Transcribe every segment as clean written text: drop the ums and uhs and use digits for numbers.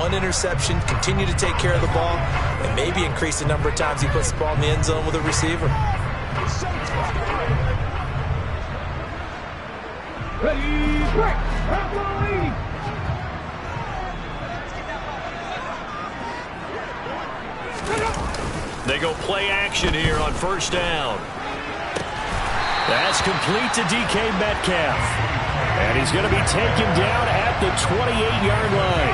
one interception, continue to take care of the ball, and maybe increase the number of times he puts the ball in the end zone with a receiver. Ready, break. They go play action here on first down. That's complete to DK Metcalf. And he's going to be taken down at the 28-yard line.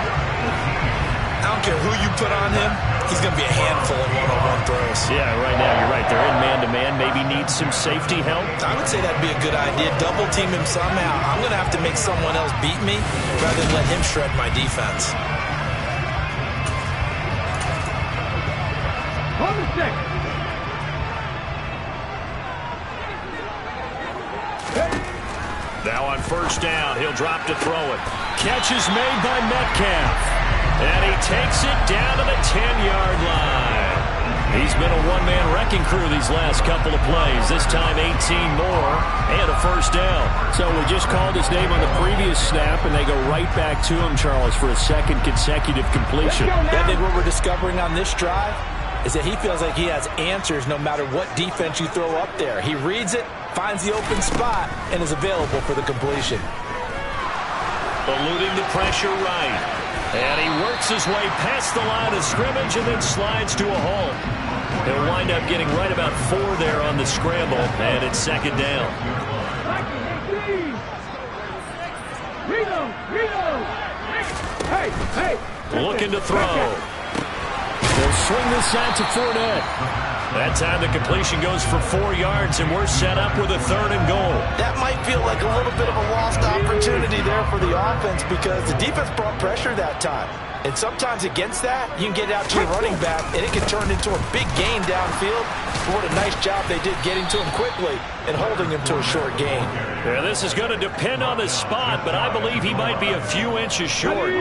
I don't care who you put on him, he's going to be a handful in one-on-one throws. Yeah, right now you're right. They're in man-to-man. Maybe need some safety help. I would say that'd be a good idea. Double team him somehow. I'm going to have to make someone else beat me rather than let him shred my defense. Now on first down, he'll drop to throw it. Catch is made by Metcalf. And he takes it down to the 10-yard line. He's been a one-man wrecking crew these last couple of plays. This time 18 more and a first down. So we just called his name on the previous snap, and they go right back to him, Charles, for a second consecutive completion. I think what we're discovering on this drive is that he feels like he has answers no matter what defense you throw up there. He reads it, finds the open spot, and is available for the completion. Eluding the pressure right. And he works his way past the line of scrimmage and then slides to a hole. He'll wind up getting right about 4 there on the scramble, and it's second down. Looking to throw. They'll swing this out to Fournette. That time the completion goes for 4 yards, and we're set up with a 3rd and goal. That might feel like a little bit of a lost opportunity there for the offense because the defense brought pressure that time. And sometimes against that, you can get out to your running back, and it can turn into a big gain downfield. But what a nice job they did getting to him quickly and holding him to a short gain. Yeah, this is going to depend on the spot, but I believe he might be a few inches short.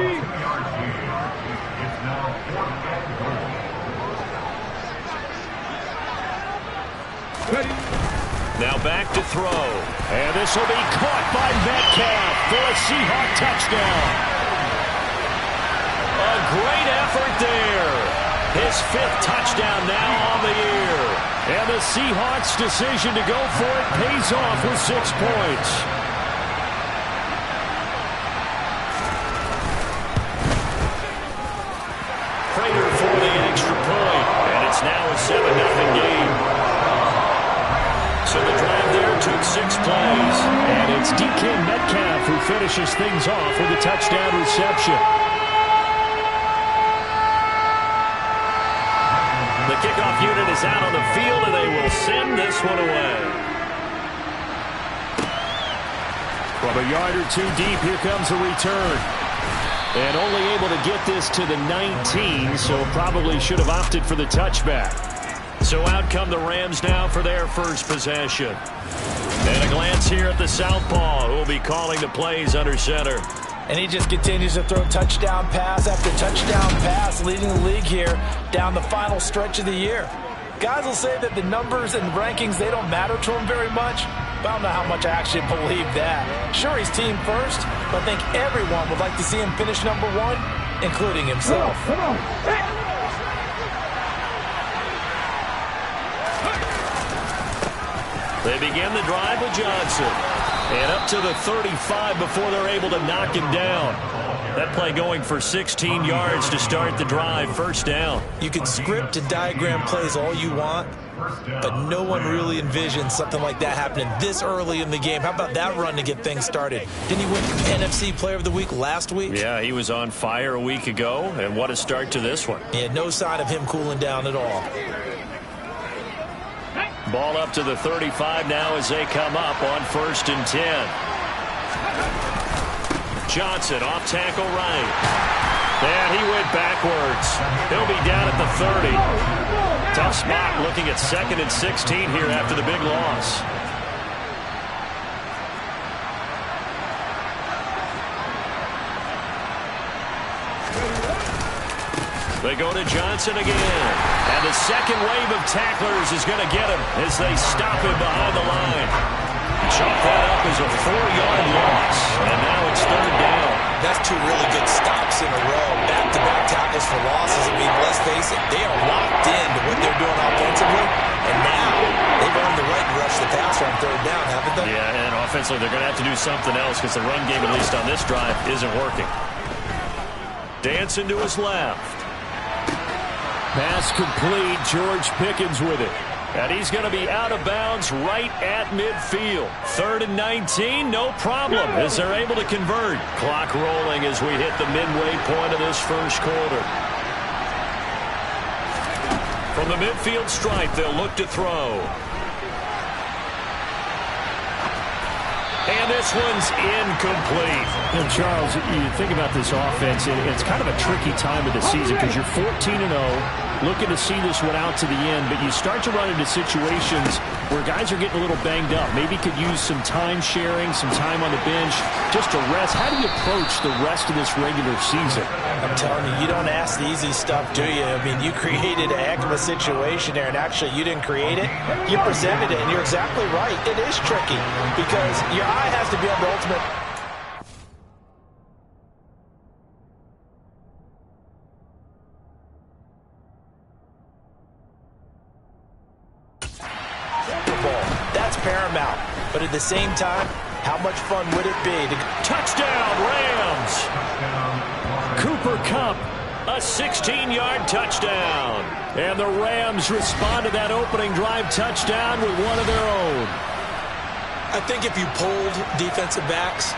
Now back to throw. And this will be caught by Metcalf for a Seahawk touchdown. A great effort there. His 5th touchdown now on the year. And the Seahawks' decision to go for it pays off with 6 points. Prater for the extra point. And it's now a 7-0 game. So the drive there took 6 plays. And it's DK Metcalf who finishes things off with a touchdown reception. The kickoff unit is out on the field, and they will send this one away. From a yard or 2 deep, here comes a return. And only able to get this to the 19, so probably should have opted for the touchback. So out come the Rams now for their first possession. And a glance here at the southpaw, who will be calling the plays under center. And he just continues to throw touchdown pass after touchdown pass, leading the league here down the final stretch of the year. Guys will say that the numbers and rankings, they don't matter to him very much. But I don't know how much I actually believe that. Sure, he's team first, but I think everyone would like to see him finish number 1, including himself. Come on. They begin the drive with Johnson. And up to the 35 before they're able to knock him down. That play going for 16 yards to start the drive. First down. You can script and diagram plays all you want, but no one really envisions something like that happening this early in the game. How about that run to get things started? Didn't he win NFC Player of the Week last week? Yeah, he was on fire a week ago, and what a start to this one. Yeah, no sign of him cooling down at all. Ball up to the 35 now as they come up on 1st and 10. Johnson off tackle right. And he went backwards. He'll be down at the 30. Tough spot looking at 2nd and 16 here after the big loss. They go to Johnson again. And the second wave of tacklers is going to get him as they stop him behind the line. Chalk that up as a 4-yard loss. And now it's 3rd down. That's 2 really good stops in a row. Back-to-back face it, they are locked into what they're doing offensively, and now they've earned the right to rush the passer on third down, haven't they? Yeah, and offensively, they're going to have to do something else because the run game, at least on this drive, isn't working. Dancing to his left. Pass complete. George Pickens with it. And he's going to be out of bounds right at midfield. 3rd and 19, no problem, as they're able to convert. Clock rolling as we hit the midway point of this first quarter. From the midfield stripe, they'll look to throw. And this one's incomplete. And Charles, you think about this offense, and it's kind of a tricky time of the season because you're 14-0, looking to see this one out to the end, but you start to run into situations where guys are getting a little banged up. Maybe could use some time sharing, some time on the bench, just to rest. How do you approach the rest of this regular season? I'm telling you, you don't ask the easy stuff, do you? I mean, you created a heck of a situation there, and actually you didn't create it. You presented it, and you're exactly right. It is tricky because your eye has to be on the ultimate. That's paramount. But at the same time, how much fun would it be to... Touchdown, Rams! Cooper Kupp, a 16-yard touchdown. And the Rams respond to that opening drive touchdown with one of their own. I think if you polled defensive backs,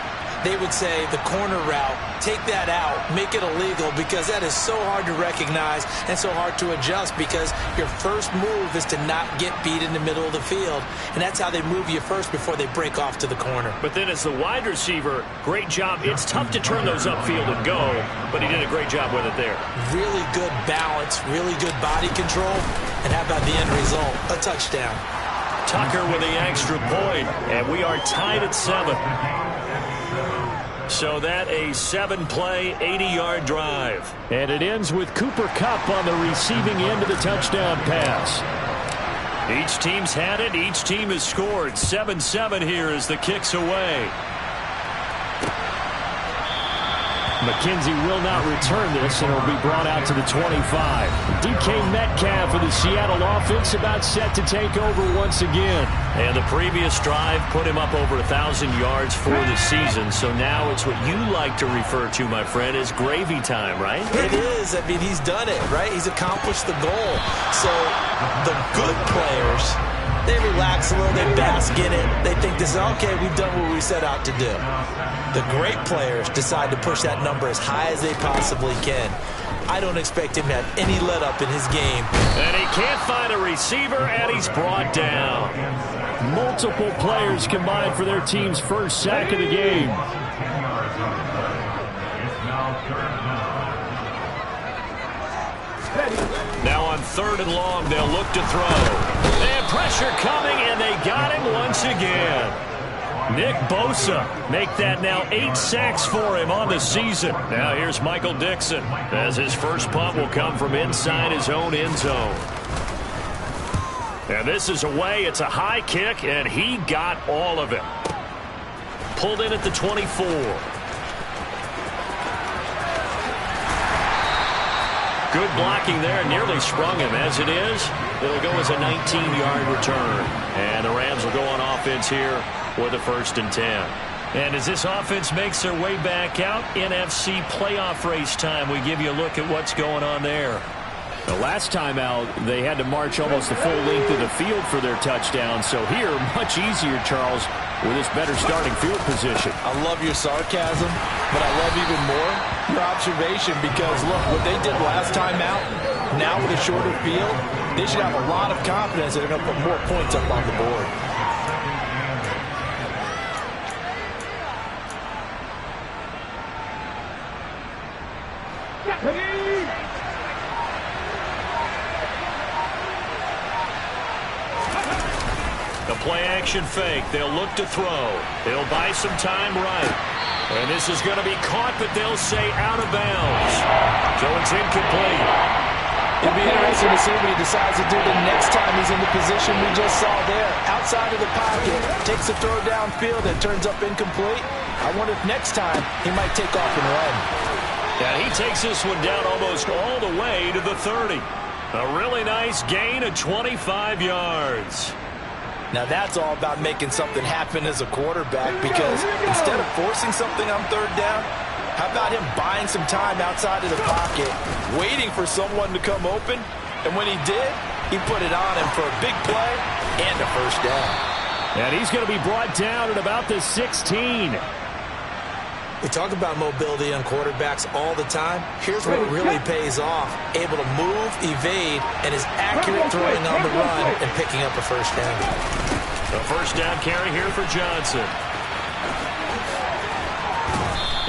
they would say the corner route, take that out, make it illegal, because that is so hard to recognize and so hard to adjust because your first move is to not get beat in the middle of the field. And that's how they move you first before they break off to the corner. But then as the wide receiver, great job. It's tough to turn those upfield and go, but he did a great job with it there. Really good balance, really good body control. And how about the end result? A touchdown. Tucker with the extra point, and we are tied at 7. So that a 7-play, 80-yard drive. And it ends with Cooper Kupp on the receiving end of the touchdown pass. Each team's had it. Each team has scored. 7-7 here as the kick's away. McKenzie will not return this, and it'll be brought out to the 25. DK Metcalf of the Seattle offense about set to take over once again. And the previous drive put him up over 1,000 yards for the season. So now it's what you like to refer to, my friend, as gravy time, right? It is. I mean, he's done it, right? He's accomplished the goal. So the good players, they relax a little, they bask in it. They think this is, okay, we've done what we set out to do. The great players decide to push that number as high as they possibly can. I don't expect him to have any let-up in his game. And he can't find a receiver, and he's brought down. Multiple players combined for their team's first sack of the game. Now on 3rd and long, they'll look to throw. They have pressure coming, and they got him once again. Nick Bosa make that now 8 sacks for him on the season. Now here's Michael Dixon as his first punt will come from inside his own end zone. And this is away. It's a high kick, and he got all of it. Pulled in at the 24. Good blocking there, nearly sprung him. As it is, it'll go as a 19-yard return. And the Rams will go on offense here with a 1st and 10. And as this offense makes their way back out, NFC playoff race time, we give you a look at what's going on there. The last time out, they had to march almost the full length of the field for their touchdown. So here, much easier, Charles, with this better starting field position. I love your sarcasm, but I love even more your observation because, look, what they did last time out, now with a shorter field, they should have a lot of confidence that they're going to put more points up on the board. The play-action fake. They'll look to throw. They'll buy some time right. And this is going to be caught, but they'll say out of bounds. So it's incomplete. It'll be interesting to see what he decides to do the next time he's in the position we just saw there. Outside of the pocket, takes a throw downfield that turns up incomplete. I wonder if next time he might take off and run. And he takes this one down almost all the way to the 30. A really nice gain of 25 yards. Now that's all about making something happen as a quarterback, because instead of forcing something on third down, how about him buying some time outside of the pocket, waiting for someone to come open, and when he did, he put it on him for a big play and a first down. And he's going to be brought down at about the 16. We talk about mobility on quarterbacks all the time. Here's what really pays off. Able to move, evade, and is accurate throwing on the run and picking up a first down. A first down carry here for Johnson.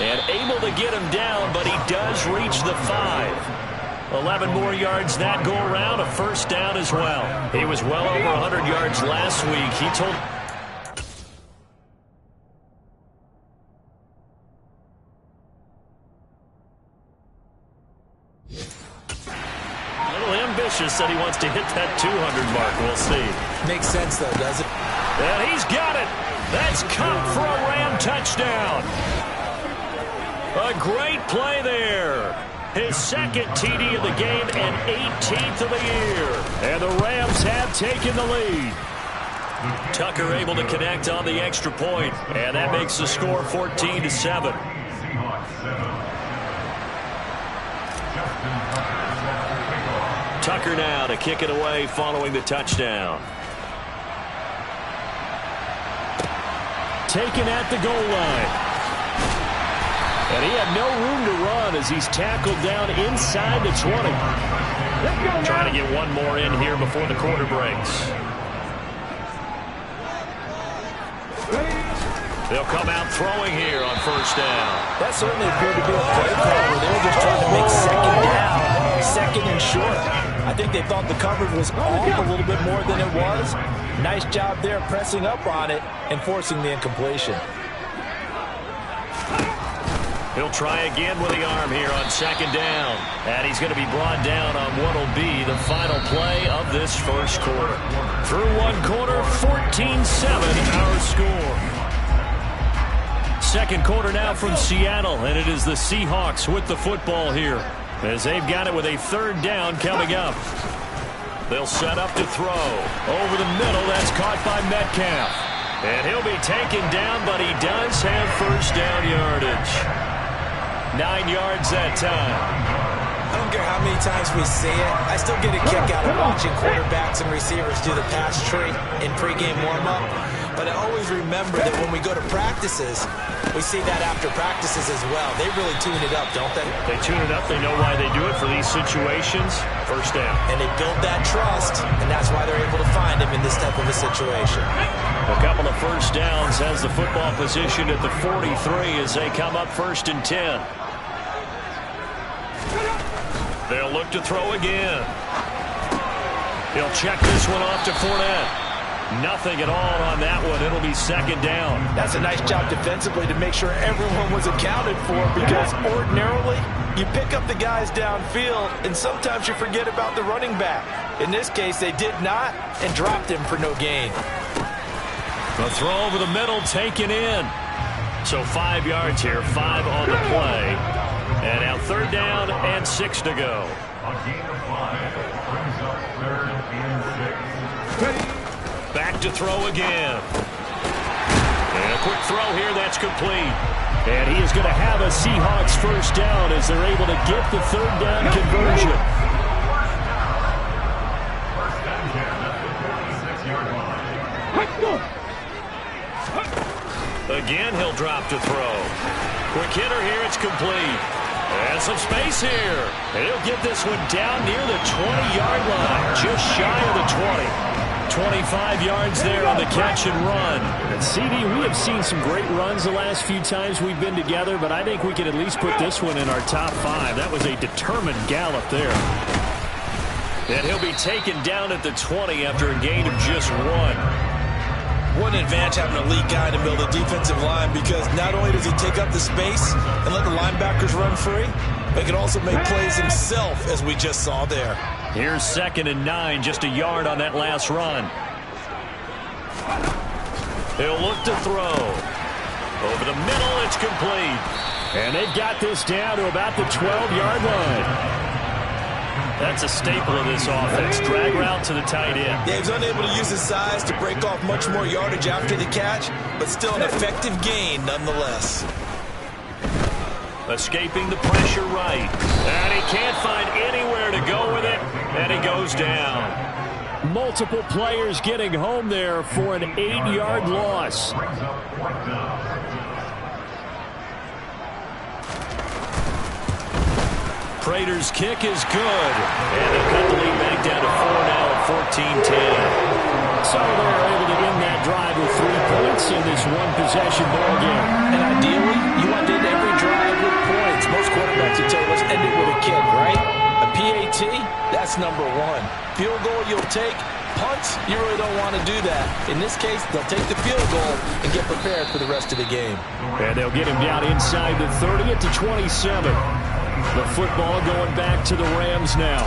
And able to get him down, but he does reach the 5. 11 more yards that go around, a first down as well. He was well over 100 yards last week. He told... said he wants to hit that 200 mark. We'll see. Makes sense, though, does it? And he's got it. That's caught for a Ram touchdown. A great play there. His second TD of the game and 18th of the year. And the Rams have taken the lead. Tucker able to connect on the extra point, and that makes the score 14-7. Tucker now to kick it away following the touchdown. Taken at the goal line. And he had no room to run as he's tackled down inside the 20. Trying to get one more in here before the quarter breaks. They'll come out throwing here on first down. That certainly appeared to be a play call where they were just trying to make second down, second and short. I think they thought the coverage was off a little bit more than it was. Nice job there pressing up on it and forcing the incompletion. He'll try again with the arm here on second down. And he's going to be brought down on what will be the final play of this first quarter. Through one quarter, 14-7 our score. Second quarter now from Seattle, and it is the Seahawks with the football here as they've got it with a third down coming up. They'll set up to throw. Over the middle, that's caught by Metcalf. And he'll be taken down, but he does have first down yardage. 9 yards that time. I don't care how many times we see it. I still get a kick out of watching quarterbacks and receivers do the pass tree in pregame warm-up. But I always remember that when we go to practices, we see that after practices as well. They really tune it up, don't they? They tune it up. They know why they do it for these situations. First down. And they build that trust, and that's why they're able to find him in this type of a situation. A couple of first downs has the football position at the 43 as they come up 1st and 10. They'll look to throw again. He'll check this one off to Fournette. Nothing at all on that one. It'll be second down. That's a nice job defensively to make sure everyone was accounted for, because ordinarily you pick up the guys downfield and sometimes you forget about the running back. In this case, they did not and dropped him for no gain. The throw over the middle taken in. So 5 yards here, 5 on the play. And now third down and 6 to go. A gain of 5 brings up 3rd and 6. Back to throw again. And a quick throw here, that's complete. And he is going to have a Seahawks first down as they're able to get the third down conversion. First down again at the 46-yard line. Again, he'll drop to throw. Quick hitter here, it's complete. And some space here. And he'll get this one down near the 20-yard line, just shy of the 20. 25 yards there on the catch and run. And CD, we have seen some great runs the last few times we've been together, but I think we can at least put this one in our top 5. That was a determined gallop there. And he'll be taken down at the 20 after a gain of just 1. What an advantage having a lead guy to build a defensive line, because not only does he take up the space and let the linebackers run free, but he can also make plays himself, as we just saw there. Here's 2nd and 9, just a yard on that last run. He'll look to throw. Over the middle, it's complete. And they've got this down to about the 12-yard line. That's a staple of this offense. Drag route to the tight end. Yeah, he was unable to use his size to break off much more yardage after the catch, but still an effective gain nonetheless. Escaping the pressure right. And he can't find anywhere to go with it. And he goes down. Multiple players getting home there for an 8-yard loss. Prater's kick is good. And they'll cut the lead back down to 4 now at 14-10. So they're able to end that drive with 3 points in this one-possession ball game. And ideally, you want to end every drive with points. Most quarterbacks would tell you, let's end it with a kick, right? A PAT, that's number 1. Field goal you'll take. Punts, you really don't want to do that. In this case, they'll take the field goal and get prepared for the rest of the game. And they'll get him down inside the 30 at the 27. The football going back to the Rams now.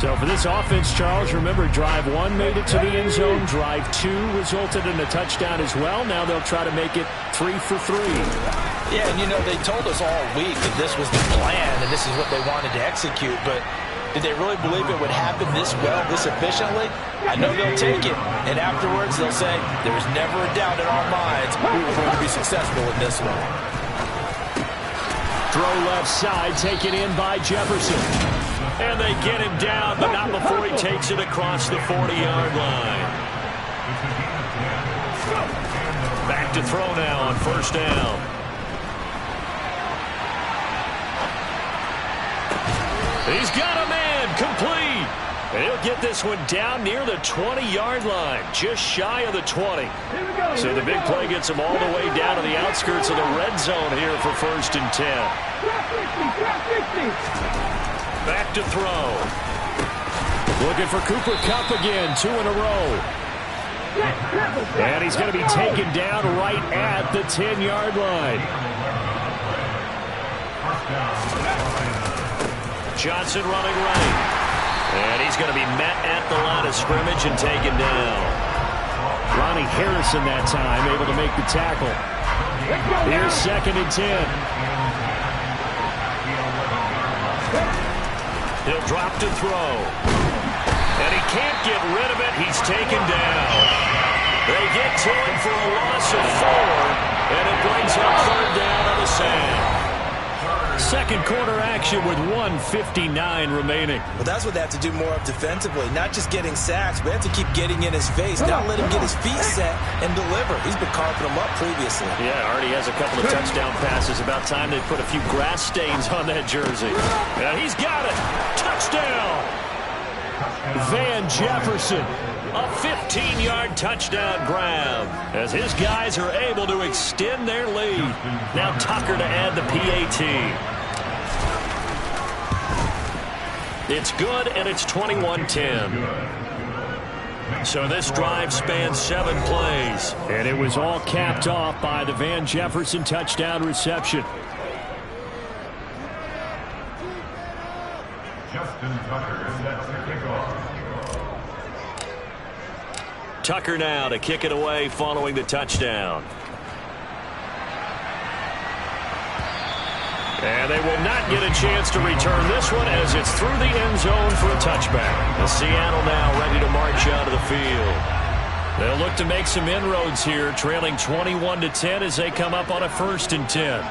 So for this offense, Charles, remember, drive 1 made it to the end zone. Drive 2 resulted in a touchdown as well. Now they'll try to make it 3 for 3. Yeah, and you know, they told us all week that this was the plan and this is what they wanted to execute, but did they really believe it would happen this well, this efficiently? I know they'll take it, and afterwards they'll say, there's never a doubt in our minds we were going to be successful in this one. Throw left side, taken in by Jefferson. And they get him down, but not before he takes it across the 40-yard line. Back to throw now on first down. He's got a man, complete. And he'll get this one down near the 20-yard line, just shy of the 20. So the big play gets him all the way down to the outskirts of the red zone here for 1st and 10. Back to throw. Looking for Cooper Kupp again, 2 in a row. And he's going to be taken down right at the 10-yard line. Johnson running right. And he's going to be met at the line of scrimmage and taken down. Ronnie Harrison that time able to make the tackle. Here's 2nd and 10. He'll drop to throw. And he can't get rid of it. He's taken down. They get to him for a loss of 4. And it brings up 3rd down on the sand. Second quarter action with 1:59 remaining. Well, that's what they have to do more of defensively. Not just getting sacks, but they have to keep getting in his face. Not let him get his feet set and deliver. He's been carving them up previously. Yeah, already has a couple of touchdown passes. About time they put a few grass stains on that jersey. And he's got it. Touchdown. Van Jefferson. A 15-yard touchdown grab as his guys are able to extend their lead. Now Tucker to add the PAT. It's good, and it's 21-10. So this drive spans 7 plays. And it was all capped off by the Van Jefferson touchdown reception. Justin Tucker sets the kickoff. Tucker now to kick it away following the touchdown. And they will not get a chance to return this one as it's through the end zone for a touchback. And Seattle now ready to march out of the field. They'll look to make some inroads here, trailing 21-10 as they come up on a 1st and 10.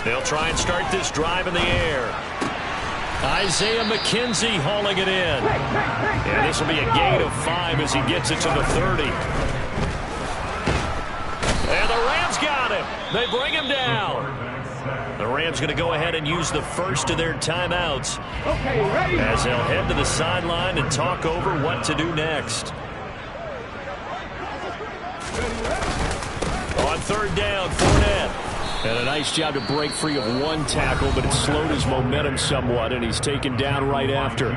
They'll try and start this drive in the air. Isaiah McKenzie hauling it in. And this will be a gain of 5 as he gets it to the 30. And the Rams got him. They bring him down. The Rams going to go ahead and use the first of their timeouts as they'll head to the sideline and talk over what to do next. On 3rd down, Fournette. And a nice job to break free of 1 tackle, but it slowed his momentum somewhat, and he's taken down right after.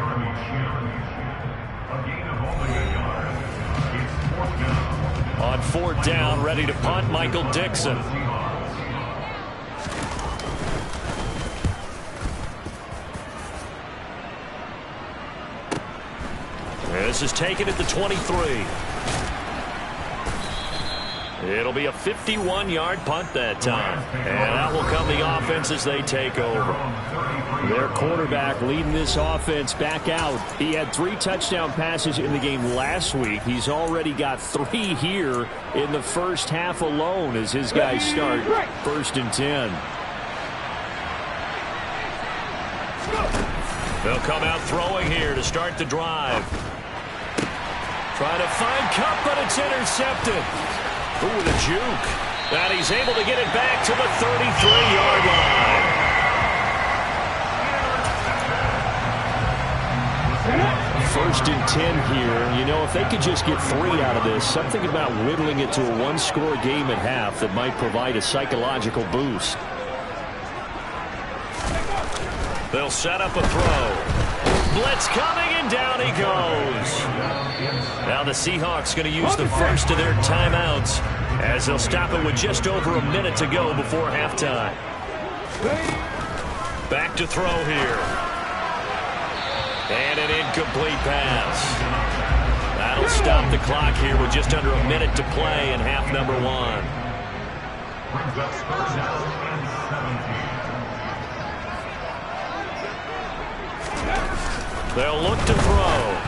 On 4th down, ready to punt, Michael Dixon. This is taken at the 23. It'll be a 51-yard punt that time. And that will come the offense as they take over. Their quarterback leading this offense back out. He had 3 touchdown passes in the game last week. He's already got 3 here in the first half alone as his guys start 1st and 10. They'll come out throwing here to start the drive. Trying to find Cup, but it's intercepted. Ooh, with a juke. And he's able to get it back to the 33-yard line. First and 10 here. You know, if they could just get 3 out of this, something about whittling it to a 1-score game at half that might provide a psychological boost. They'll set up a throw. Blitz coming, and down he goes. Now the Seahawks going to use the first of their timeouts as they'll stop it with just over a minute to go before halftime. Back to throw here. And an incomplete pass. That'll stop the clock here with just under a minute to play in half number 1. Brings up first down and 17. They'll look to throw.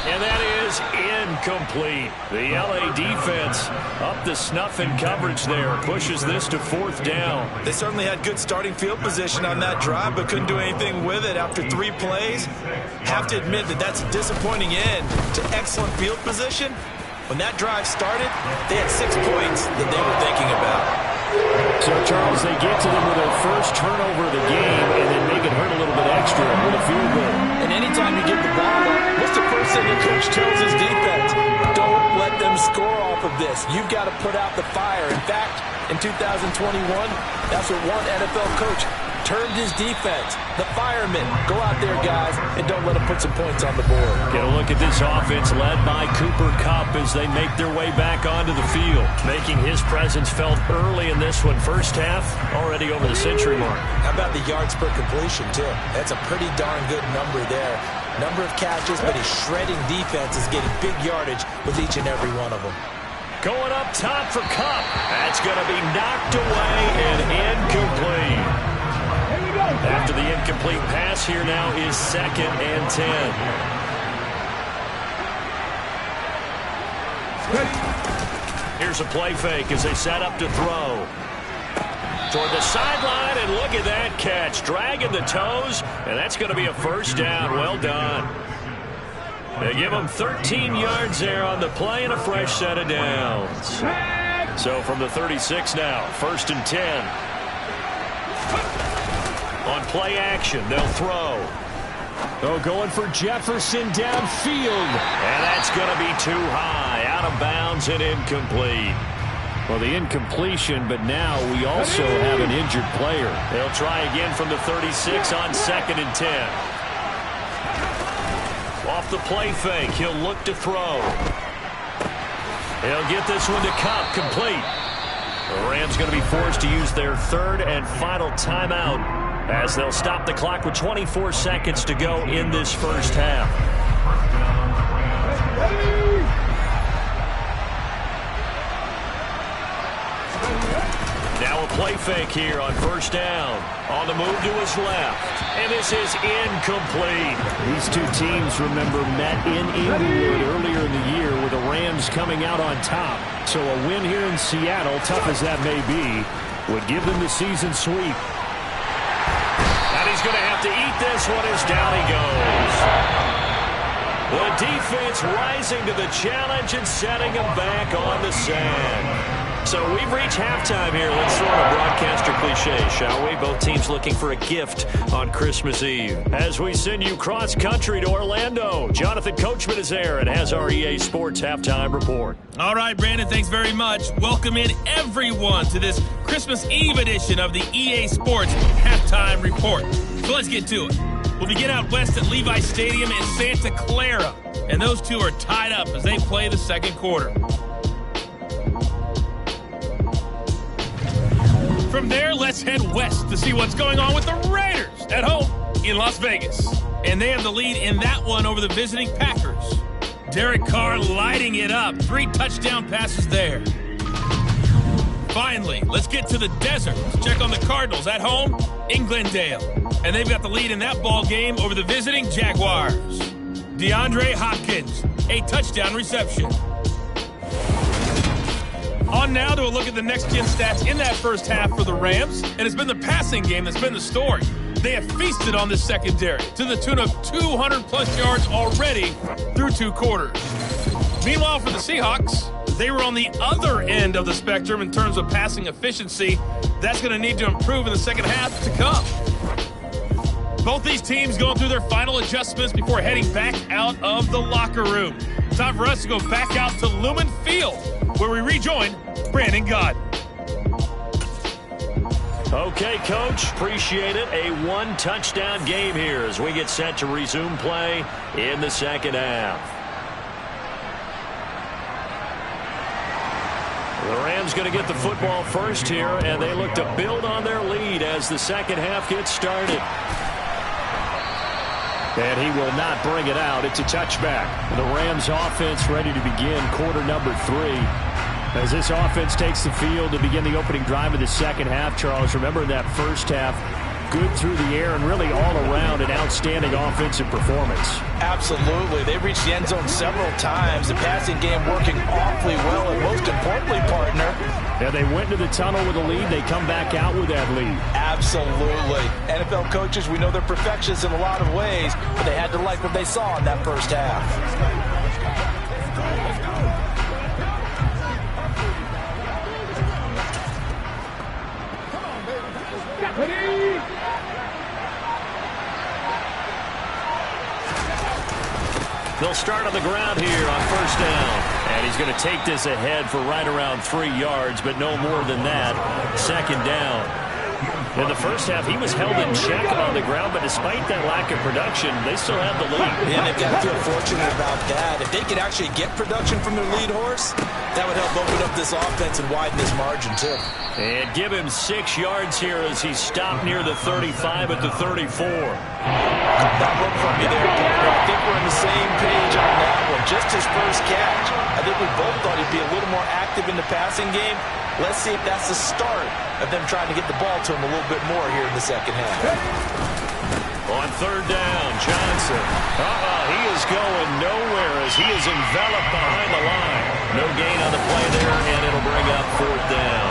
And that is incomplete. The LA defense up the snuff in coverage there. Pushes this to 4th down. They certainly had good starting field position on that drive, but couldn't do anything with it after 3 plays. Have to admit that that's a disappointing end to excellent field position. When that drive started, they had 6 points that they were thinking about. So, Charles, they get to them with their first turnover of the game and then make it hurt a little bit extra with a field goal. And anytime you get the ball up, what's the first thing the coach tells his defense? Don't let them score off of this. You've got to put out the fire. In fact, in 2021, that's what one NFL coach termed his defense. The firemen. Go out there, guys, and don't let them put some points on the board. Get a look at this offense led by Cooper Kupp as they make their way back onto the field. Making his presence felt early in this one. First half, already over the century mark. How about the yards per completion, too? That's a pretty darn good number there. Number of catches, but he's shredding defense, is getting big yardage with each and every one of them. Going up top for Kupp. That's going to be knocked away and incomplete. After the incomplete pass, here now is 2nd and 10. Here's a play fake as they set up to throw. Toward the sideline, and look at that catch. Dragging the toes, and that's going to be a first down. Well done. They give them 13 yards there on the play and a fresh set of downs. So from the 36 now, 1st and 10. On play action, they'll throw. Oh, going for Jefferson downfield. And that's going to be too high. Out of bounds and incomplete. Well, the incompletion, but now we also have an injured player. They'll try again from the 36 on 2nd and 10. Off the play fake, he'll look to throw. He'll get this one to Kupp, complete. The Rams going to be forced to use their 3rd and final timeout as they'll stop the clock with 24 seconds to go in this first half. Now a play fake here on 1st down. On the move to his left. And this is incomplete. These 2 teams, remember, met in Inglewood earlier in the year with the Rams coming out on top. So a win here in Seattle, tough as that may be, would give them the season sweep. And he's going to have to eat this one as down he goes. The defense rising to the challenge and setting him back on the sand. So we've reached halftime here. Let's throw in a broadcaster cliche, shall we? Both teams looking for a gift on Christmas Eve. As we send you cross-country to Orlando, Jonathan Coachman is there and has our EA Sports Halftime Report. All right, Brandon, thanks very much. Welcome in everyone to this Christmas Eve edition of the EA Sports Halftime Report. So let's get to it. We'll begin out west at Levi Stadium in Santa Clara. And those two are tied up as they play the 2nd quarter. From there, let's head west to see what's going on with the Raiders at home in Las Vegas. And they have the lead in that one over the visiting Packers. Derek Carr lighting it up. 3 touchdown passes there. Finally, let's get to the desert to check on the Cardinals at home in Glendale. And they've got the lead in that ball game over the visiting Jaguars. DeAndre Hopkins, a touchdown reception. On now to a look at the next-gen stats in that first half for the Rams. And it's been the passing game that's been the story. They have feasted on this secondary to the tune of 200-plus yards already through 2 quarters. Meanwhile, for the Seahawks, they were on the other end of the spectrum in terms of passing efficiency. That's going to need to improve in the second half to come. Both these teams going through their final adjustments before heading back out of the locker room. Time for us to go back out to Lumen Field, where we rejoin Brandon Gott. Okay, Coach, appreciate it. A 1-touchdown game here as we get set to resume play in the second half. The Rams going to get the football first here, and they look to build on their lead as the second half gets started. And he will not bring it out. It's a touchback. The Rams offense ready to begin quarter number 3. As this offense takes the field to begin the opening drive of the second half, Charles, remember in that first half, good through the air and really all around an outstanding offensive performance. Absolutely. They reached the end zone several times. The passing game working awfully well, and most importantly, partner. Yeah, they went to the tunnel with a lead. They come back out with that lead. Absolutely. NFL coaches, we know they're perfectionists in a lot of ways, but they had to like what they saw in that first half. They'll start on the ground here on first down. And he's going to take this ahead for right around 3 yards, but no more than that. Second down. In the first half, he was held in check on the ground, but despite that lack of production, they still have the lead. And they've got to feel fortunate about that. If they could actually get production from their lead horse, that would help open up this offense and widen this margin, too. And give him 6 yards here as he stopped near the 35 at the 34. That look from you there, partner. I think we're on the same page on that one. Just his first catch. I think we both thought he'd be a little more active in the passing game. Let's see if that's the start of them trying to get the ball to him a little bit more here in the second half. On third down, Johnson. He is going nowhere as he is enveloped behind the line. No gain on the play there, and it'll bring up fourth down.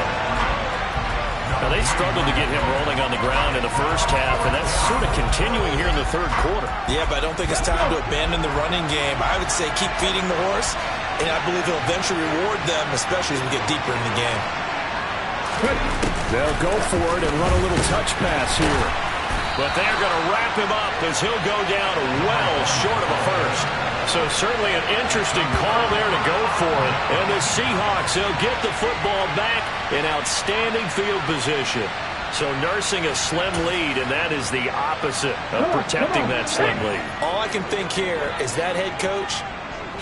Now, they struggled to get him rolling on the ground in the first half, and that's sort of continuing here in the third quarter. Yeah, but I don't think it's time to abandon the running game. I would say keep feeding the horse, and I believe he'll eventually reward them, especially as we get deeper in the game. They'll go for it and run a little touch pass here. But they're going to wrap him up as he'll go down well short of a first. So certainly an interesting call there to go for it. And the Seahawks, they'll get the football back in outstanding field position. So nursing a slim lead, and that is the opposite of protecting that slim lead. All I can think here is that head coach,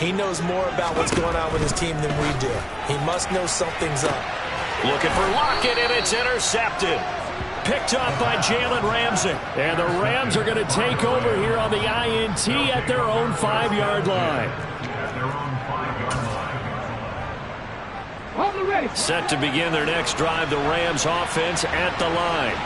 he knows more about what's going on with his team than we do. He must know something's up. Looking for Lockett, and it's intercepted. Picked up by Jalen Ramsey. And the Rams are going to take over here on the INT at their own 5-yard line. Set to begin their next drive, the Rams offense at the line.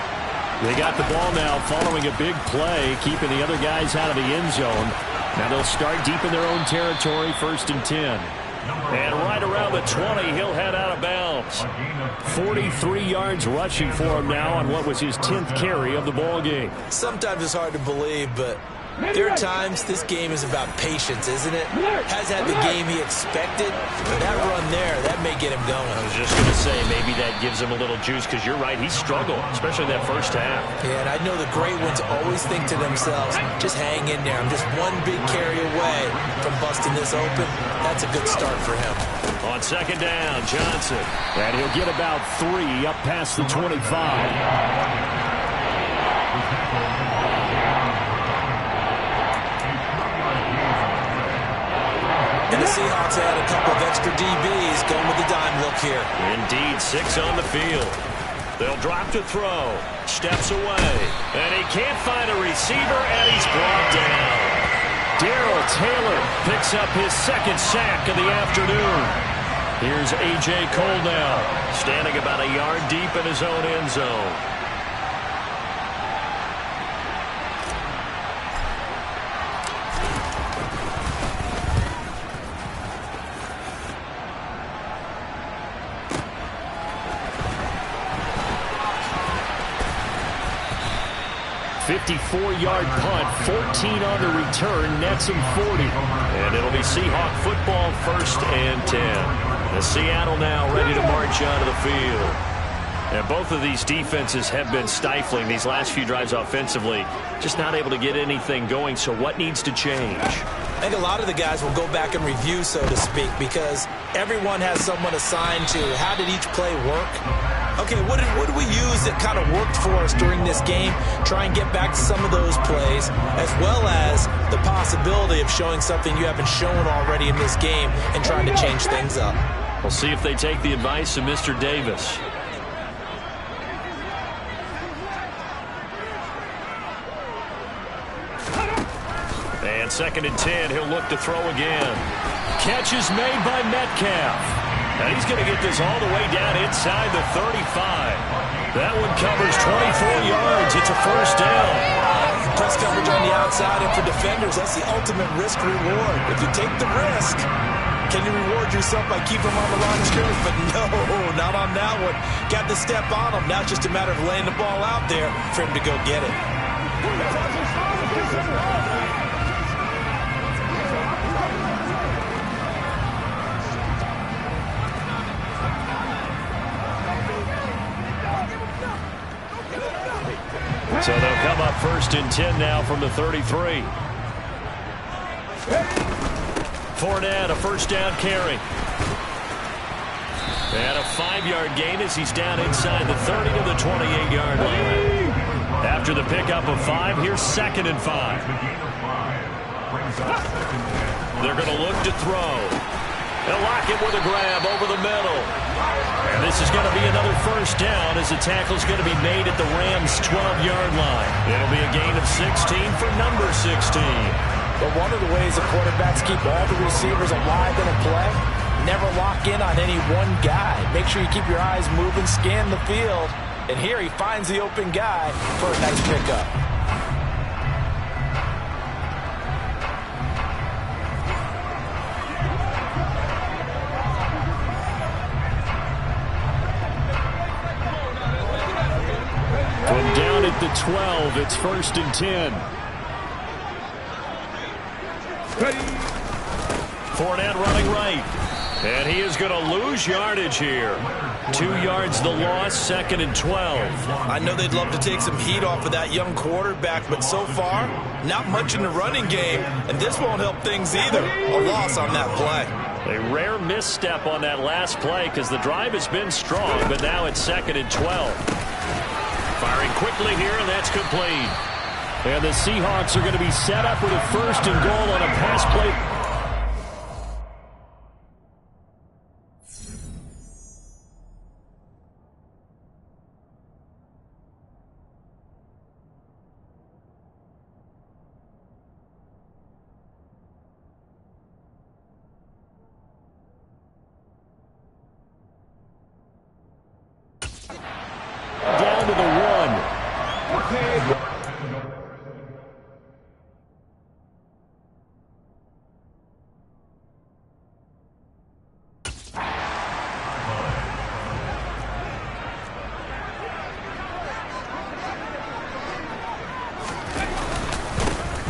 They got the ball now following a big play, keeping the other guys out of the end zone. Now they'll start deep in their own territory, 1st and 10. And right around the 20, he'll head out of bounds. 43 yards rushing for him now on what was his 10th carry of the ball game. Sometimes it's hard to believe, but there are times this game is about patience, isn't it? Has had the game he expected, but that run there, that may get him going. I was just going to say, maybe that gives him a little juice, because you're right, he struggled, especially that first half. Yeah, and I know the great ones always think to themselves, just hang in there. I'm just one big carry away from busting this open. That's a good start for him. On second down, Johnson. And he'll get about 3 up past the 25. And the Seahawks add a couple of extra DBs going with the dime look here. Indeed, 6 on the field. They'll drop to throw. Steps away. And he can't find a receiver, and he's brought down. Darrell Taylor picks up his 2nd sack of the afternoon. Here's A.J. Cole now, standing about a yard deep in his own end zone. .54-yard punt, 14 on the return, nets him 40. And it'll be Seahawk football, 1st and 10. The Seattle now ready to march onto the field. And both of these defenses have been stifling these last few drives offensively. Just not able to get anything going, so what needs to change? I think a lot of the guys will go back and review, so to speak, because everyone has someone assigned to how did each play work. Okay, what did we use that kind of worked for us during this game? Try and get back to some of those plays, as well as the possibility of showing something you haven't shown already in this game and trying to change things up. We'll see if they take the advice of Mr. Davis. And 2nd and 10, he'll look to throw again. Catch is made by Metcalf. And he's going to get this all the way down inside the 35. That one covers 24 yards. It's a 1st down. Press coverage on the outside, and for defenders, that's the ultimate risk reward. If you take the risk, can you reward yourself by keeping them on the line of scrimmage? But no, not on that one. Got the step on him. Now it's just a matter of laying the ball out there for him to go get it. So they'll come up 1st and 10 now from the 33. Fournette, a 1st down carry. And a 5-yard gain as he's down inside the 30 to the 28-yard line. After the pickup of 5, here's 2nd and 5. They're going to look to throw. They'll lock it with a grab over the middle. And this is going to be another 1st down as the tackle's going to be made at the Rams' 12-yard line. It'll be a gain of 16 for number 16. But one of the ways the quarterbacks keep all the receivers alive in a play, never lock in on any one guy. Make sure you keep your eyes moving, scan the field. And here he finds the open guy for a nice pickup. From down at the 12, it's 1st and 10. Fournette running right. And he is going to lose yardage here. 2 yards the loss, 2nd and 12. I know they'd love to take some heat off of that young quarterback, but so far, not much in the running game, and this won't help things either. A loss on that play. A rare misstep on that last play because the drive has been strong, but now it's 2nd and 12. Firing quickly here, and that's complete. And the Seahawks are going to be set up with a 1st and goal on a pass play. Down to the 1.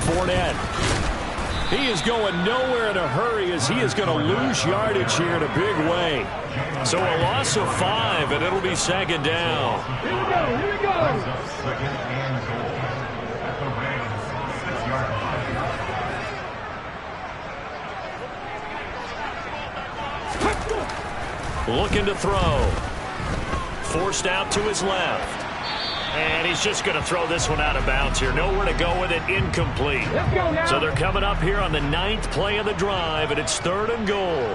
Fournette. He is going nowhere in a hurry as he is going to lose yardage here in a big way. So a loss of 5, and it'll be 2nd down. Here we go. 2nd and goal at the Rams' 6-yard line. Looking to throw. Forced out to his left. And he's just going to throw this one out of bounds here. Nowhere to go with it, incomplete. So they're coming up here on the 9th play of the drive, and it's 3rd and goal.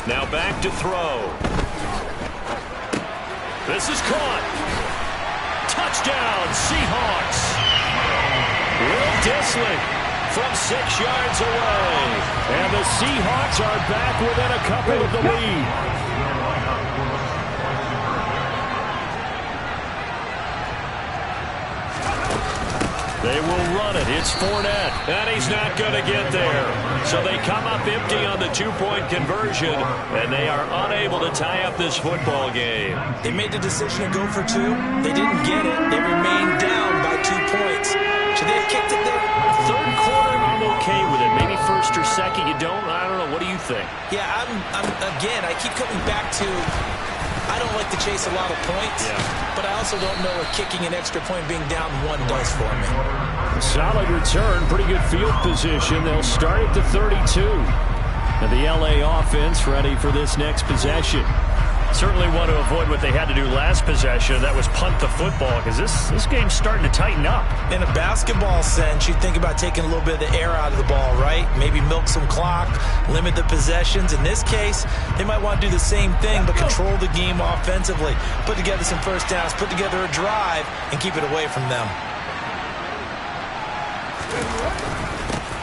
Now back to throw. This is caught. Touchdown, Seahawks. Will Dissly from 6 yards away. And the Seahawks are back within a couple of the lead. They will run it. It's Fournette. And he's not going to get there. So they come up empty on the 2-point conversion, and they are unable to tie up this football game. They made the decision to go for 2. They didn't get it. They remained down by 2 points. Should they have kicked it there? Third quarter, I'm okay with it. Maybe first or second, you don't. I don't know. What do you think? Yeah, again, I keep coming back to I don't like to chase a lot of points, but I also don't know what kicking an extra point being down 1 does for me. Solid return, pretty good field position. They'll start at the 32. And the LA offense ready for this next possession. Certainly want to avoid what they had to do last possession. That was punt the football, because this game's starting to tighten up. In a basketball sense, you think about taking a little bit of the air out of the ball, right? Maybe milk some clock, limit the possessions. In this case, they might want to do the same thing, but control the game offensively. Put together some first downs, put together a drive, and keep it away from them.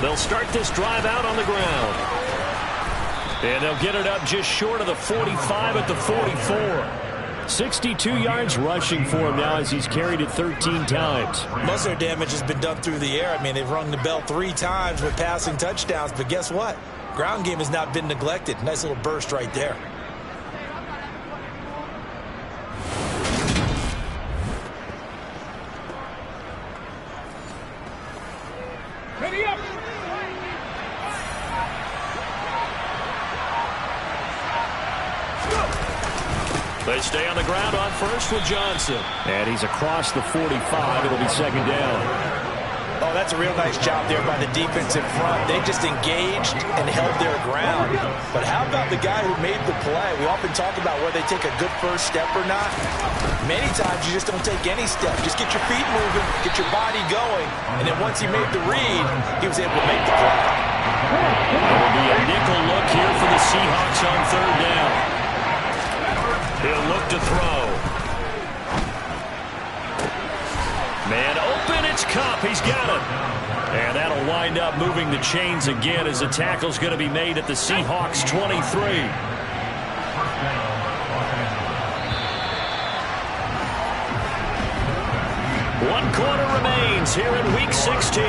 They'll start this drive out on the ground. And they'll get it up just short of the 45 at the 44. 62 yards rushing for him now as he's carried it 13 times. Most of their damage has been done through the air. I mean, they've rung the bell 3 times with passing touchdowns, but guess what? Ground game has not been neglected. Nice little burst right there. Ready up! They stay on the ground on first with Johnson. And he's across the 45. It'll be second down. Oh, that's a real nice job there by the defense in front. They just engaged and held their ground. But how about the guy who made the play? We often talk about whether they take a good first step or not. Many times you just don't take any step. Just get your feet moving, get your body going, and then once he made the read, he was able to make the play. There will be a nickel look here for the Seahawks on third down. He'll look to throw. Man open, it's Kupp. He's got it. And that'll wind up moving the chains again as the tackle's going to be made at the Seahawks 23. One quarter remains here in Week 16.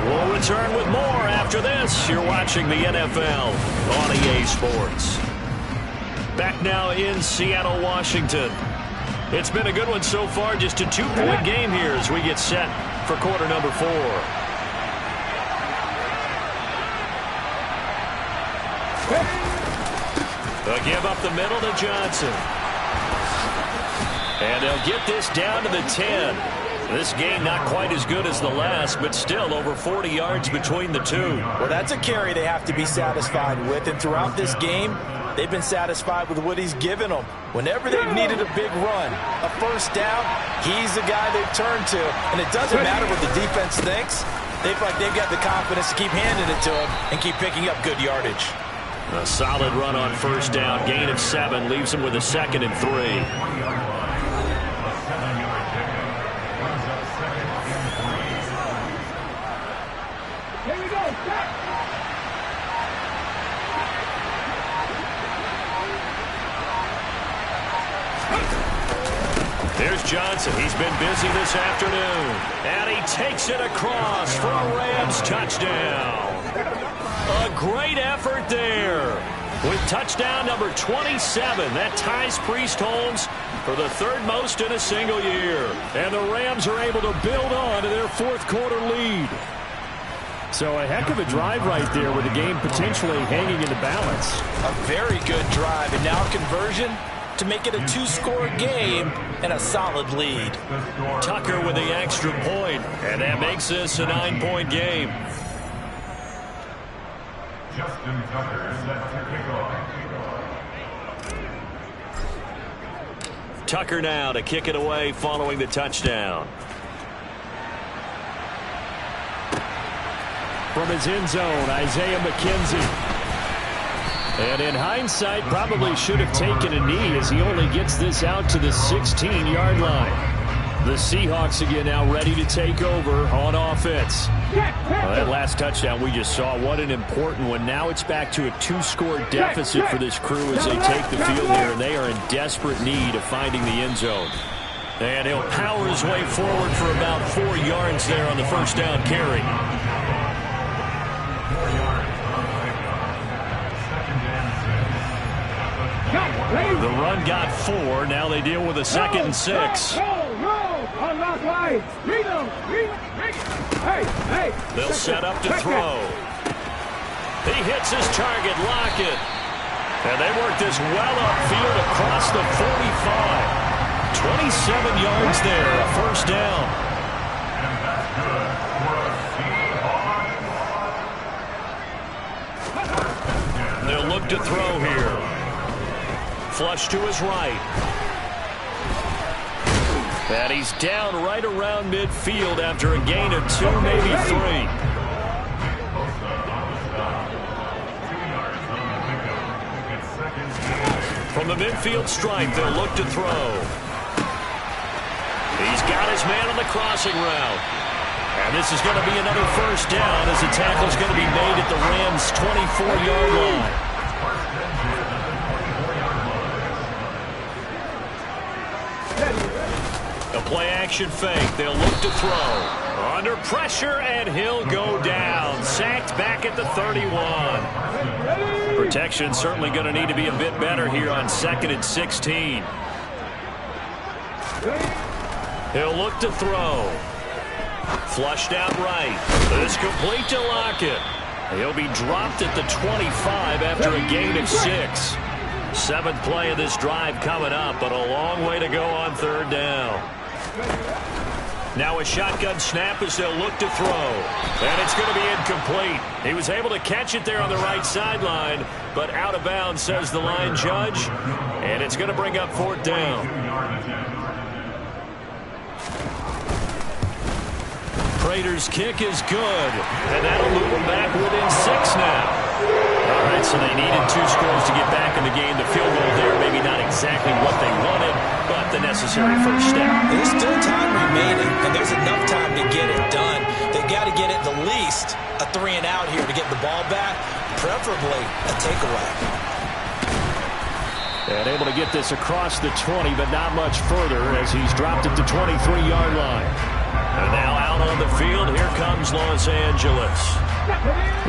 We'll return with more after this. You're watching the NFL on EA Sports. Back now in Seattle, Washington. It's been a good one so far. Just a 2-point game here as we get set for quarter number 4. They'll give up the middle to Johnson. And they'll get this down to the 10. This game not quite as good as the last, but still over 40 yards between the two. Well, that's a carry they have to be satisfied with. And throughout this game, they've been satisfied with what he's given them. Whenever they've needed a big run, a first down, he's the guy they've turned to. And it doesn't matter what the defense thinks. They feel like they've got the confidence to keep handing it to him and keep picking up good yardage. A solid run on first down. Gain of 7 leaves him with a 2nd and 3. There's Johnson. He's been busy this afternoon. And he takes it across for a Rams touchdown. A great effort there. With touchdown number 27, that ties Priest-Holmes for the 3rd most in a single year. And the Rams are able to build on to their 4th quarter lead. So a heck of a drive right there with the game potentially hanging in the balance. A very good drive, and now conversion to make it a 2-score game and a solid lead. Tucker with the extra point, and that makes this a 9-point game. Justin Tucker set to kick off. Tucker now to kick it away following the touchdown. From his end zone, Isaiah McKenzie. And in hindsight, probably should have taken a knee as he only gets this out to the 16-yard line. The Seahawks again now ready to take over on offense. Well, that last touchdown we just saw, what an important one. Now it's back to a 2-score deficit for this crew as they take the field here, and they are in desperate need of finding the end zone. And he'll power his way forward for about 4 yards there on the first down carry. 4 yards on the pickup. Second and 6. The run got 4. Now they deal with a 2nd and 6. They'll set up to throw. He hits his target, Lockett. And they work this well upfield across the 45. 27 yards there, a first down. And that's good for a Seahawks. They'll look to throw here. Flush to his right. And he's down right around midfield after a gain of 2, maybe 3. From the midfield stripe, they'll look to throw. He's got his man on the crossing route. And this is going to be another first down as the tackle's going to be made at the Rams' 24-yard line. A play-action fake. They'll look to throw. Under pressure, and he'll go down. Sacked back at the 31. Protection certainly going to need to be a bit better here on 2nd and 16. He'll look to throw. Flushed out right. It's complete to Lockett. He'll be dropped at the 25 after a gain of 6. 7th play of this drive coming up, but a long way to go on 3rd down. Now a shotgun snap as they'll look to throw. And it's going to be incomplete. He was able to catch it there on the right sideline, but out of bounds, says the line judge. And it's going to bring up 4th down. Prater's kick is good, and that'll move them back within 6 now. All right, so they needed 2 scores to get back in the game. The field goal there, maybe not exactly what they wanted, but the necessary first step. There's still time remaining, and there's enough time to get it done. They've got to get at the least a 3 and out here to get the ball back, preferably a takeaway. And able to get this across the 20, but not much further as he's dropped at the 23-yard line. And now out on the field, here comes Los Angeles.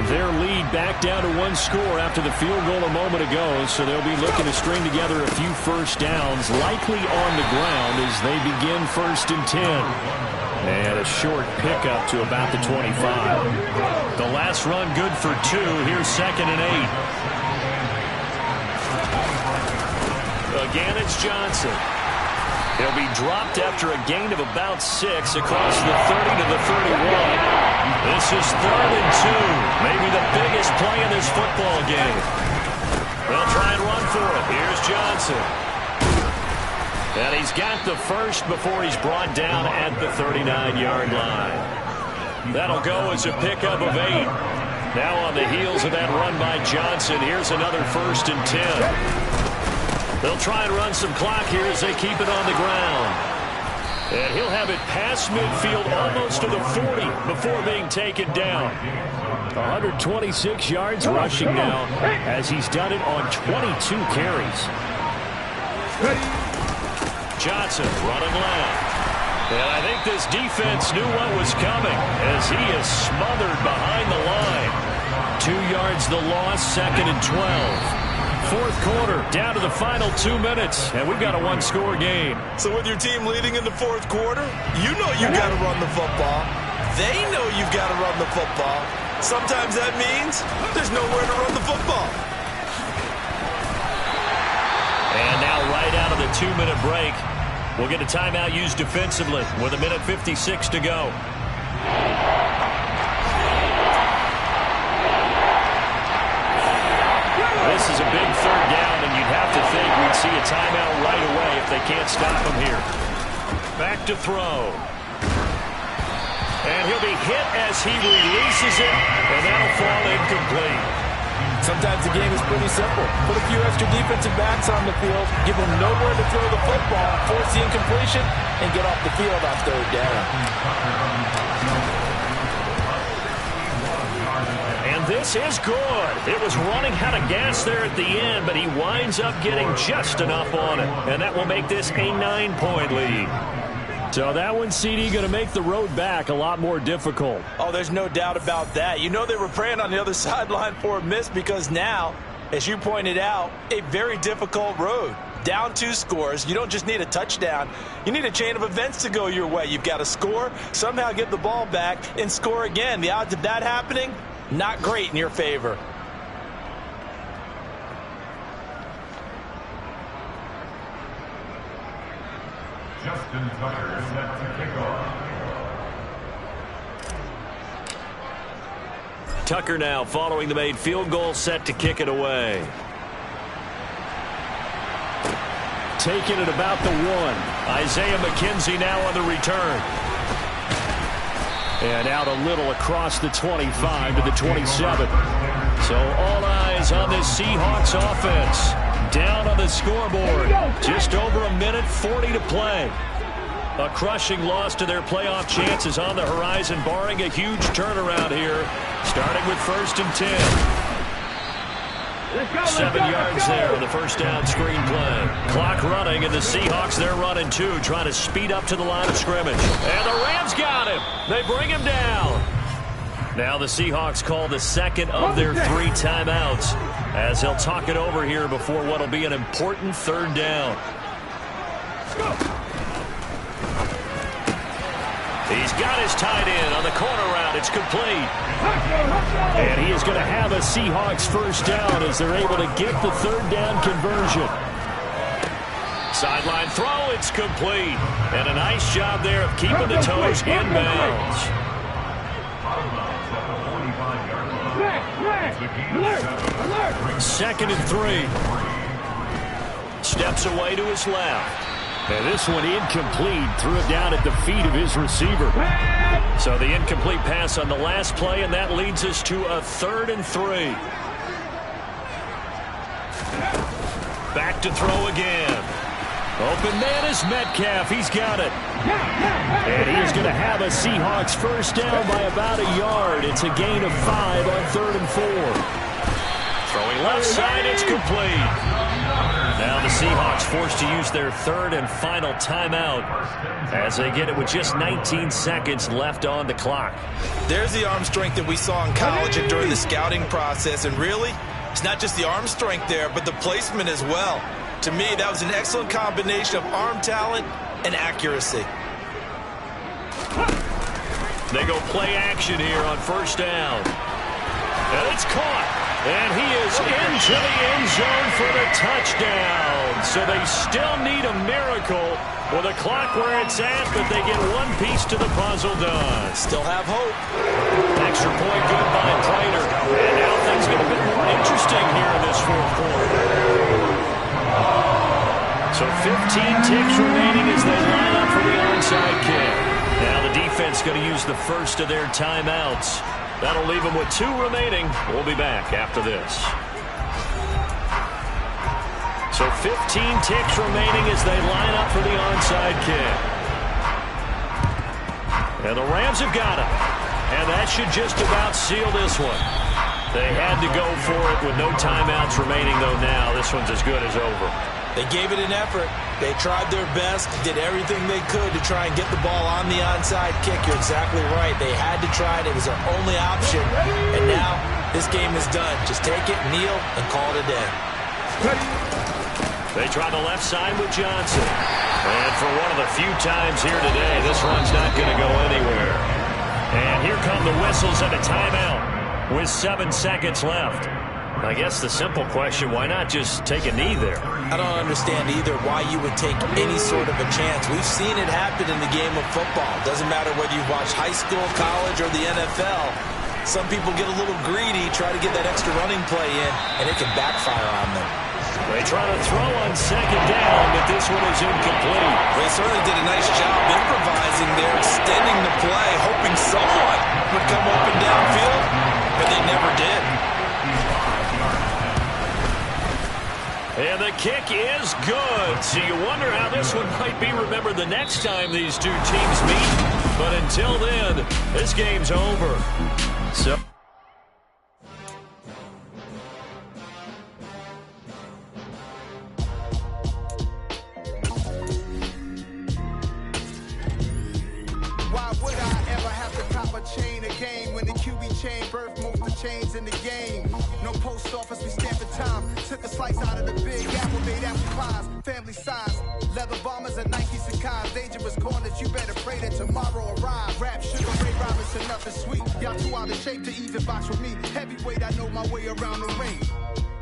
Their lead back down to 1 score after the field goal a moment ago, so they'll be looking to string together a few first downs, likely on the ground as they begin 1st and 10. And a short pickup to about the 25. The last run good for 2. Here's 2nd and 8. Again, it's Johnson. He'll be dropped after a gain of about 6 across the 30 to the 31. This is 3rd and 2. Maybe the biggest play in this football game. They'll try and run for it. Here's Johnson. And he's got the first before he's brought down at the 39-yard line. That'll go as a pickup of 8. Now on the heels of that run by Johnson, here's another 1st and 10. They'll try and run some clock here as they keep it on the ground. And he'll have it past midfield almost to the 40 before being taken down. 126 yards rushing now as he's done it on 22 carries. Johnson running left. And I think this defense knew what was coming as he is smothered behind the line. 2 yards the loss, 2nd and 12. 4th quarter, down to the final 2 minutes, and we've got a 1-score game. So with your team leading in the 4th quarter, you know you've got to run the football. They know you've got to run the football. Sometimes that means there's nowhere to run the football. And now right out of the 2-minute break, we'll get a timeout used defensively with 1:56 to go. This is a big 3rd down, and you'd have to think we'd see a timeout right away if they can't stop him here. Back to throw. And he'll be hit as he releases it, and that'll fall incomplete. Sometimes the game is pretty simple. Put a few extra defensive backs on the field, give them nowhere to throw the football, force the incompletion, and get off the field on third down. And this is good. It was running out of gas there at the end, but he winds up getting just enough on it. And that will make this a 9-point lead. So that one, CD, going to make the road back a lot more difficult. Oh, there's no doubt about that. You know they were praying on the other sideline for a miss because now, as you pointed out, a very difficult road. Down 2 scores. You don't just need a touchdown. You need a chain of events to go your way. You've got to score, somehow get the ball back, and score again. The odds of that happening, not great in your favor. Justin Tucker set to kick off. Tucker now following the made field goal, set to kick it away. Taking it about the 1. Isaiah McKenzie now on the return. And out a little across the 25 to the 27. So all eyes on this Seahawks offense. Down on the scoreboard. Just over a minute 40 to play. A crushing loss to their playoff chances on the horizon, barring a huge turnaround here. Starting with 1st and 10. 7 yards there on the first down screen play. Clock running, and the Seahawks, they're running too, trying to speed up to the line of scrimmage. And the Rams got him. They bring him down. Now the Seahawks call the second of their 3 timeouts as they'll talk it over here before what will be an important 3rd down. He's got his tight end on the corner route. It's complete. And he is going to have a Seahawks first down as they're able to get the 3rd down conversion. Sideline throw, it's complete. And a nice job there of keeping the toes inbounds. 2nd and 3. Steps away to his left. And this one incomplete. Threw it down at the feet of his receiver. So the incomplete pass on the last play, and that leads us to a 3rd and 3. Back to throw again. Open man is Metcalf. He's got it. And he is going to have a Seahawks first down by about a yard. It's a gain of 5 on 3rd and 4. Throwing left side, it's complete. Now the Seahawks forced to use their 3rd and final timeout as they get it with just 19 seconds left on the clock. There's the arm strength that we saw in college and during the scouting process. And really, it's not just the arm strength there, but the placement as well. To me, that was an excellent combination of arm talent and accuracy. They go play action here on first down. And it's caught. And he is into the end zone for the touchdown. So they still need a miracle with a clock where it's at, but they get one piece to the puzzle done. Still have hope. Extra point good by Prater. And now things get a bit more interesting here in this 4th quarter. So 15 ticks remaining as they line up for the onside kick. Now the defense going to use the first of their timeouts. That'll leave them with 2 remaining. We'll be back after this. So 15 ticks remaining as they line up for the onside kick. And the Rams have got it. And that should just about seal this one. They had to go for it with no timeouts remaining, though now this one's as good as over. They gave it an effort. They tried their best, did everything they could to try and get the ball on the onside kick. You're exactly right. They had to try it. It was their only option. And now this game is done. Just take it, kneel, and call it a day. They try the left side with Johnson. And for one of the few times here today, this run's not going to go anywhere. And here come the whistles and a timeout with 7 seconds left. I guess the simple question, why not just take a knee there? I don't understand either why you would take any sort of a chance. We've seen it happen in the game of football. Doesn't matter whether you watch high school, college, or the NFL. Some people get a little greedy, try to get that extra running play in, and it can backfire on them. They try to throw on 2nd down, but this one is incomplete. They certainly did a nice job improvising there, extending the play, hoping someone would come open downfield, but they never did. And the kick is good. So you wonder how this one might be remembered the next time these two teams meet. But until then, this game's over. So why would I ever have to cop a chain a game when the QB chain birthed most of the chains in the game? No post office, we stamping time. Took a slice out of the big apple, made apple pies, family size. Leather bombers and Nike Sacai's, dangerous corners, you better pray that tomorrow arrive. Rap, Sugar Ray Robinson, nothing sweet. Y'all too out of shape to even box with me. Heavyweight, I know my way around the ring.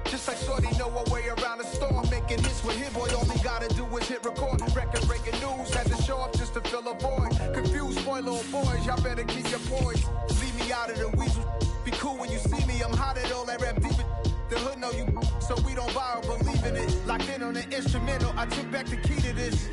Just like Shorty know her way around the storm. Making hits with Hit Boy, all he gotta do is hit record. Record breaking news, had to show up just to fill a void. Confused, spoiled little boys, y'all better keep your poise. Leave me out of the weasel. Be cool when you see me, I'm hot at all that rap deep. The hood know you, so we don't borrow, believe in it. Locked in on the instrumental, I took back the key to this.